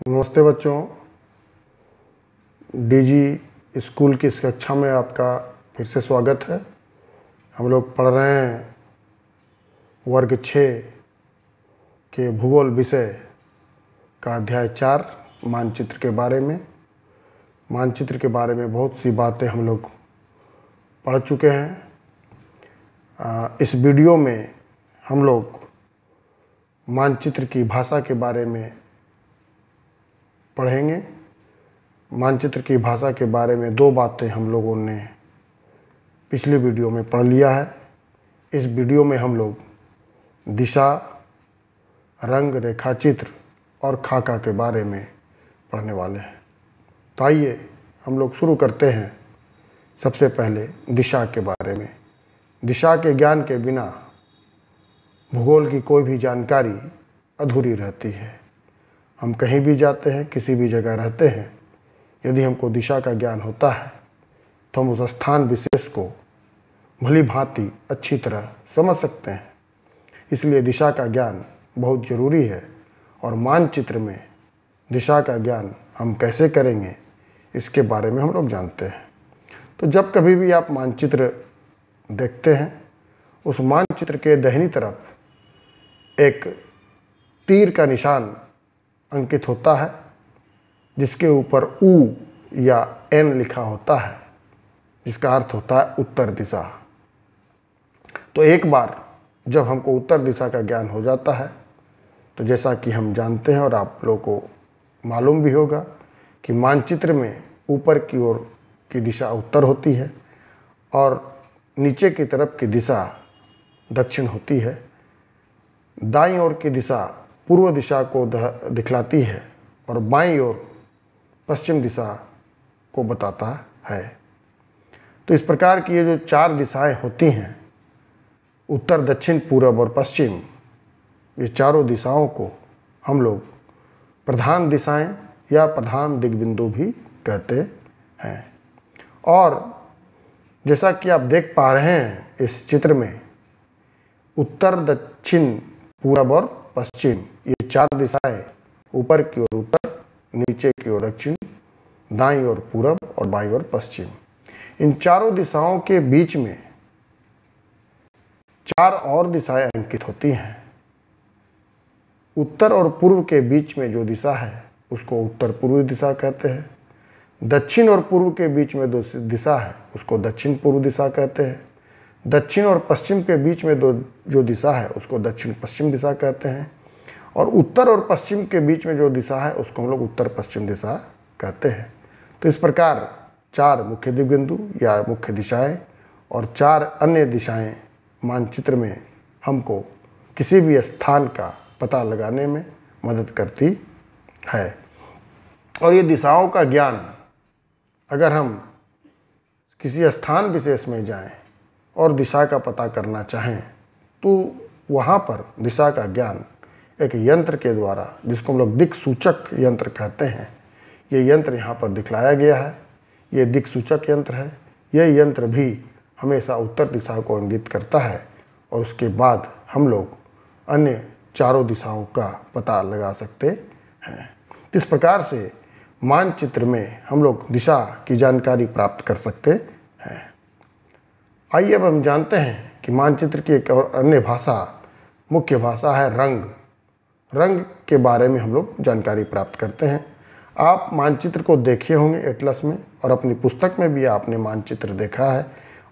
नमस्ते बच्चों। DG school की इस कक्षा में आपका फिर से स्वागत है। हम लोग पढ़ रहे हैं वर्ग 6 के भूगोल विषय का अध्याय 4 मानचित्र के बारे में। मानचित्र के बारे में बहुत सी बातें हम लोग पढ़ चुके हैं। इस वीडियो में हम लोग मानचित्र की भाषा के बारे में पढ़ेंगे। मानचित्र की भाषा के बारे में दो बातें हम लोगों ने पिछली वीडियो में पढ़ लिया है। इस वीडियो में हम लोग दिशा, रंग, रेखाचित्र और खाका के बारे में पढ़ने वाले हैं। तो आइए हम लोग शुरू करते हैं। सबसे पहले दिशा के बारे में। दिशा के ज्ञान के बिना भूगोल की कोई भी जानकारी अधूरी रहती है। हम कहीं भी जाते हैं, किसी भी जगह रहते हैं, यदि हमको दिशा का ज्ञान होता है तो हम उस स्थान विशेष को भली भांति अच्छी तरह समझ सकते हैं। इसलिए दिशा का ज्ञान बहुत ज़रूरी है। और मानचित्र में दिशा का ज्ञान हम कैसे करेंगे, इसके बारे में हम लोग जानते हैं। तो जब कभी भी आप मानचित्र देखते हैं, उस मानचित्र के दाहिनी तरफ एक तीर का निशान अंकित होता है, जिसके ऊपर U या N लिखा होता है, जिसका अर्थ होता है उत्तर दिशा। तो एक बार जब हमको उत्तर दिशा का ज्ञान हो जाता है, तो जैसा कि हम जानते हैं और आप लोगों को मालूम भी होगा कि मानचित्र में ऊपर की ओर की दिशा उत्तर होती है और नीचे की तरफ की दिशा दक्षिण होती है। दाईं ओर की दिशा पूर्व दिशा को दिखलाती है और बाईं ओर पश्चिम दिशा को बताता है। तो इस प्रकार की ये जो 4 दिशाएं होती हैं, उत्तर, दक्षिण, पूर्व और पश्चिम, ये चारों दिशाओं को हम लोग प्रधान दिशाएं या प्रधान दिग्बिंदु भी कहते हैं। और जैसा कि आप देख पा रहे हैं इस चित्र में, उत्तर, दक्षिण, पूर्व और पश्चिम, ये 4 दिशाएं, ऊपर की ओर उत्तर, नीचे की ओर दक्षिण, दाईं ओर पूर्व और बाईं ओर पश्चिम, इन चारों दिशाओं के बीच में 4 और दिशाएं अंकित होती हैं। उत्तर और पूर्व के बीच में जो दिशा है उसको उत्तर पूर्वी दिशा कहते हैं। दक्षिण और पूर्व के बीच में जो दिशा है उसको दक्षिण पूर्व दिशा कहते हैं। दक्षिण और पश्चिम के बीच में जो दिशा है उसको दक्षिण पश्चिम दिशा कहते हैं। और उत्तर और पश्चिम के बीच में जो दिशा है उसको हम लोग उत्तर पश्चिम दिशा कहते हैं। तो इस प्रकार 4 मुख्य दिग्बिंदु या मुख्य दिशाएं और 4 अन्य दिशाएं मानचित्र में हमको किसी भी स्थान का पता लगाने में मदद करती है। और ये दिशाओं का ज्ञान अगर हम किसी स्थान विशेष में जाएं और दिशा का पता करना चाहें, तो वहाँ पर दिशा का ज्ञान एक यंत्र के द्वारा, जिसको हम लोग दिक्सूचक यंत्र कहते हैं, ये यंत्र यहाँ पर दिखलाया गया है। ये दिक्सूचक यंत्र है। यह यंत्र भी हमेशा उत्तर दिशा को इंगित करता है और उसके बाद हम लोग अन्य चारों दिशाओं का पता लगा सकते हैं। इस प्रकार से मानचित्र में हम लोग दिशा की जानकारी प्राप्त कर सकते हैं। आइए अब हम जानते हैं कि मानचित्र की एक और अन्य भाषा, मुख्य भाषा है रंग। रंग के बारे में हम लोग जानकारी प्राप्त करते हैं। आप मानचित्र को देखे होंगे एटलस में, और अपनी पुस्तक में भी आपने मानचित्र देखा है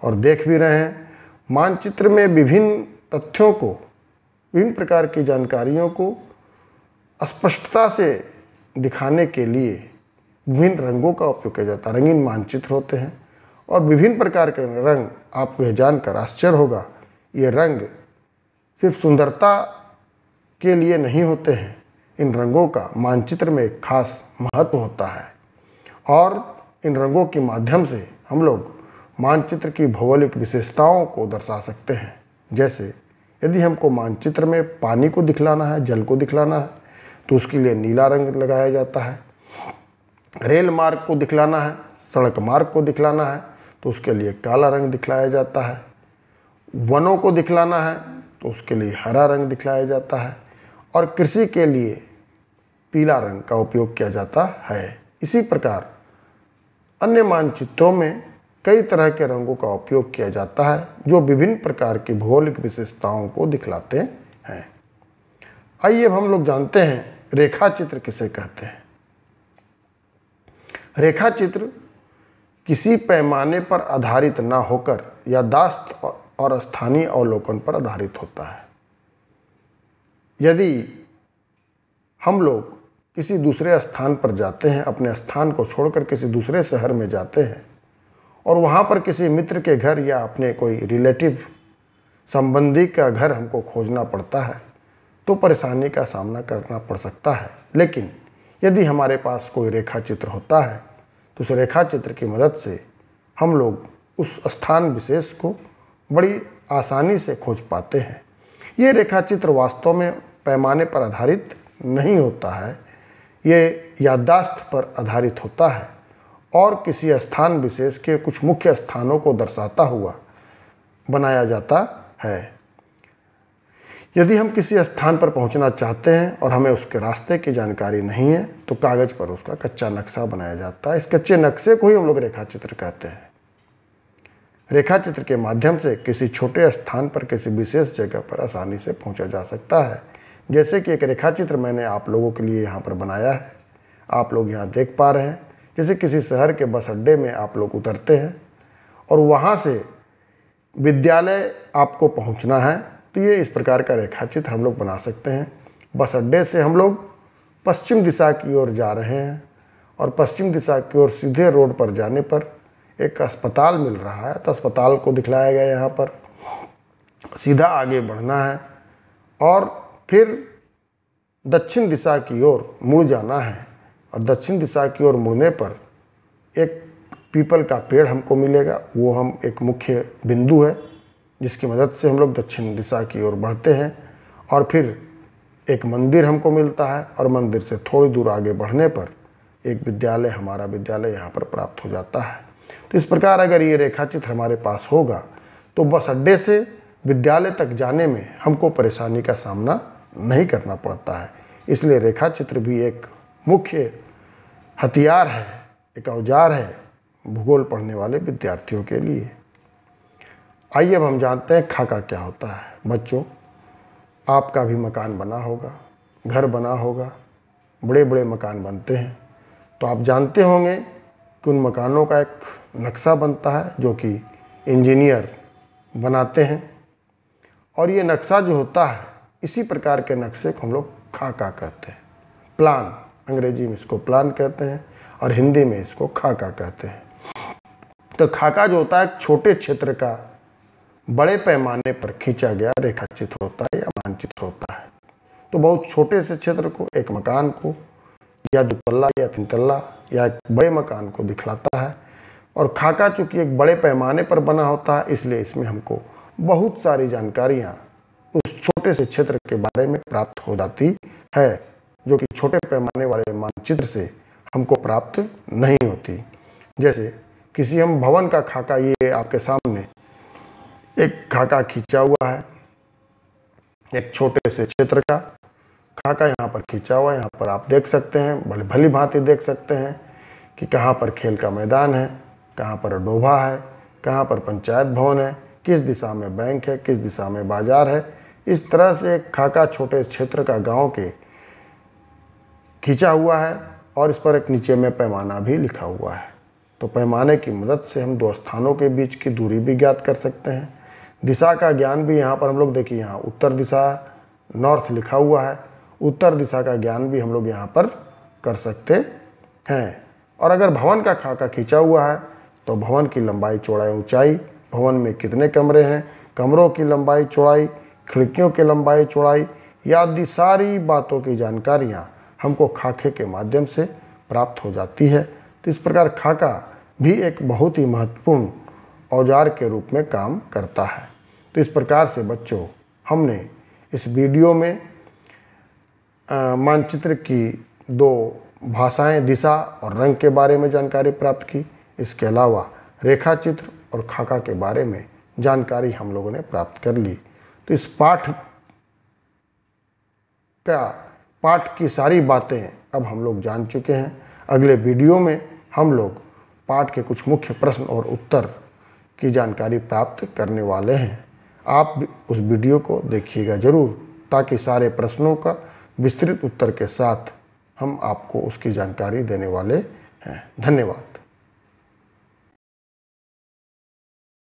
और देख भी रहे हैं। मानचित्र में विभिन्न तथ्यों को, विभिन्न प्रकार की जानकारियों को स्पष्टता से दिखाने के लिए विभिन्न रंगों का उपयोग किया जाता है। रंगीन मानचित्र होते हैं और विभिन्न प्रकार के रंग, आपको यह जानकर आश्चर्य होगा, ये रंग सिर्फ सुंदरता के लिए नहीं होते हैं। इन रंगों का मानचित्र में एक खास महत्व होता है और इन रंगों के माध्यम से हम लोग मानचित्र की भौगोलिक विशेषताओं को दर्शा सकते हैं। जैसे यदि हमको मानचित्र में पानी को दिखलाना है, जल को दिखलाना है, तो उसके लिए नीला रंग लगाया जाता है। रेल मार्ग को दिखलाना है, सड़क मार्ग को दिखलाना है, तो उसके लिए काला रंग दिखलाया जाता है। वनों को दिखलाना है तो उसके लिए हरा रंग दिखलाया जाता है। और कृषि के लिए पीला रंग का उपयोग किया जाता है। इसी प्रकार अन्य मानचित्रों में कई तरह के रंगों का उपयोग किया जाता है जो विभिन्न प्रकार की भौगोलिक विशेषताओं को दिखलाते हैं। आइए अब हम लोग जानते हैं रेखा चित्र किसे कहते हैं। रेखा चित्र किसी पैमाने पर आधारित न होकर याददाश्त और स्थानीय अवलोकन पर आधारित होता है। यदि हम लोग किसी दूसरे स्थान पर जाते हैं, अपने स्थान को छोड़कर किसी दूसरे शहर में जाते हैं और वहाँ पर किसी मित्र के घर या अपने कोई रिलेटिव संबंधी का घर हमको खोजना पड़ता है तो परेशानी का सामना करना पड़ सकता है। लेकिन यदि हमारे पास कोई रेखा चित्र होता है तो उस रेखा चित्र की मदद से हम लोग उस स्थान विशेष को बड़ी आसानी से खोज पाते हैं। ये रेखा चित्र वास्तव में पैमाने पर आधारित नहीं होता है, ये याददाश्त पर आधारित होता है और किसी स्थान विशेष के कुछ मुख्य स्थानों को दर्शाता हुआ बनाया जाता है। यदि हम किसी स्थान पर पहुंचना चाहते हैं और हमें उसके रास्ते की जानकारी नहीं है तो कागज़ पर उसका कच्चा नक्शा बनाया जाता है। इस कच्चे नक्शे को ही हम लोग रेखा चित्र कहते हैं। रेखा चित्र के माध्यम से किसी छोटे स्थान पर किसी विशेष जगह पर आसानी से पहुंचा जा सकता है। जैसे कि एक रेखा चित्र मैंने आप लोगों के लिए यहाँ पर बनाया है, आप लोग यहाँ देख पा रहे हैं। जैसे किसी शहर के बस अड्डे में आप लोग उतरते हैं और वहाँ से विद्यालय आपको पहुँचना है तो ये इस प्रकार का रेखा चित्र हम लोग बना सकते हैं। बस अड्डे से हम लोग पश्चिम दिशा की ओर जा रहे हैं और पश्चिम दिशा की ओर सीधे रोड पर जाने पर एक अस्पताल मिल रहा है तो अस्पताल को दिखलाया गया। यहाँ पर सीधा आगे बढ़ना है और फिर दक्षिण दिशा की ओर मुड़ जाना है और दक्षिण दिशा की ओर मुड़ने पर एक पीपल का पेड़ हमको मिलेगा। वो हम एक मुख्य बिंदु है जिसकी मदद से हम लोग दक्षिण दिशा की ओर बढ़ते हैं और फिर एक मंदिर हमको मिलता है और मंदिर से थोड़ी दूर आगे बढ़ने पर एक विद्यालय, हमारा विद्यालय यहाँ पर प्राप्त हो जाता है। तो इस प्रकार अगर ये रेखा चित्र हमारे पास होगा तो बस अड्डे से विद्यालय तक जाने में हमको परेशानी का सामना नहीं करना पड़ता है। इसलिए रेखा चित्र भी एक मुख्य हथियार है, एक औजार है भूगोल पढ़ने वाले विद्यार्थियों के लिए। आइए अब हम जानते हैं खाका क्या होता है। बच्चों, आपका भी मकान बना होगा, घर बना होगा, बड़े बड़े मकान बनते हैं तो आप जानते होंगे कि उन मकानों का एक नक्शा बनता है जो कि इंजीनियर बनाते हैं और ये नक्शा जो होता है इसी प्रकार के नक्शे को हम लोग खाका कहते हैं। प्लान, अंग्रेजी में इसको प्लान कहते हैं और हिंदी में इसको खाका कहते हैं। तो खाका जो होता है एक छोटे क्षेत्र का बड़े पैमाने पर खींचा गया रेखा चित्र होता है या मानचित्र होता है। तो बहुत छोटे से क्षेत्र को, एक मकान को या 2 तल्ला या 3 तल्ला या एक बड़े मकान को दिखलाता है। और खाका चूँकि एक बड़े पैमाने पर बना होता है इसलिए इसमें हमको बहुत सारी जानकारियाँ उस छोटे से क्षेत्र के बारे में प्राप्त हो जाती है जो कि छोटे पैमाने वाले मानचित्र से हमको प्राप्त नहीं होती। जैसे किसी हम भवन का खाका, ये आपके सामने एक खाका खींचा हुआ है, एक छोटे से क्षेत्र का खाका यहाँ पर खींचा हुआ है। यहाँ पर आप देख सकते हैं, बड़े भली भांति देख सकते हैं कि कहाँ पर खेल का मैदान है, कहाँ पर डोभा है, कहाँ पर पंचायत भवन है, किस दिशा में बैंक है, किस दिशा में बाजार है। इस तरह से एक खाका छोटे क्षेत्र का गांव के खींचा हुआ है और इस पर एक नीचे में पैमाना भी लिखा हुआ है। तो पैमाने की मदद से हम 2 स्थानों के बीच की दूरी भी ज्ञात कर सकते हैं। दिशा का ज्ञान भी यहाँ पर हम लोग देखिए, यहाँ उत्तर दिशा नॉर्थ लिखा हुआ है, उत्तर दिशा का ज्ञान भी हम लोग यहाँ पर कर सकते हैं। और अगर भवन का खाका खींचा हुआ है तो भवन की लंबाई, चौड़ाई, ऊंचाई, भवन में कितने कमरे हैं, कमरों की लंबाई चौड़ाई, खिड़कियों की लंबाई चौड़ाई आदि सारी बातों की जानकारियाँ हमको खाके के माध्यम से प्राप्त हो जाती है। तो इस प्रकार खाका भी एक बहुत ही महत्वपूर्ण औजार के रूप में काम करता है। तो इस प्रकार से बच्चों, हमने इस वीडियो में मानचित्र की 2 भाषाएं, दिशा और रंग के बारे में जानकारी प्राप्त की। इसके अलावा रेखा चित्र और खाका के बारे में जानकारी हम लोगों ने प्राप्त कर ली। तो इस पाठ की सारी बातें अब हम लोग जान चुके हैं। अगले वीडियो में हम लोग पाठ के कुछ मुख्य प्रश्न और उत्तर की जानकारी प्राप्त करने वाले हैं। आप भी उस वीडियो को देखिएगा ज़रूर, ताकि सारे प्रश्नों का विस्तृत उत्तर के साथ हम आपको उसकी जानकारी देने वाले हैं। धन्यवाद।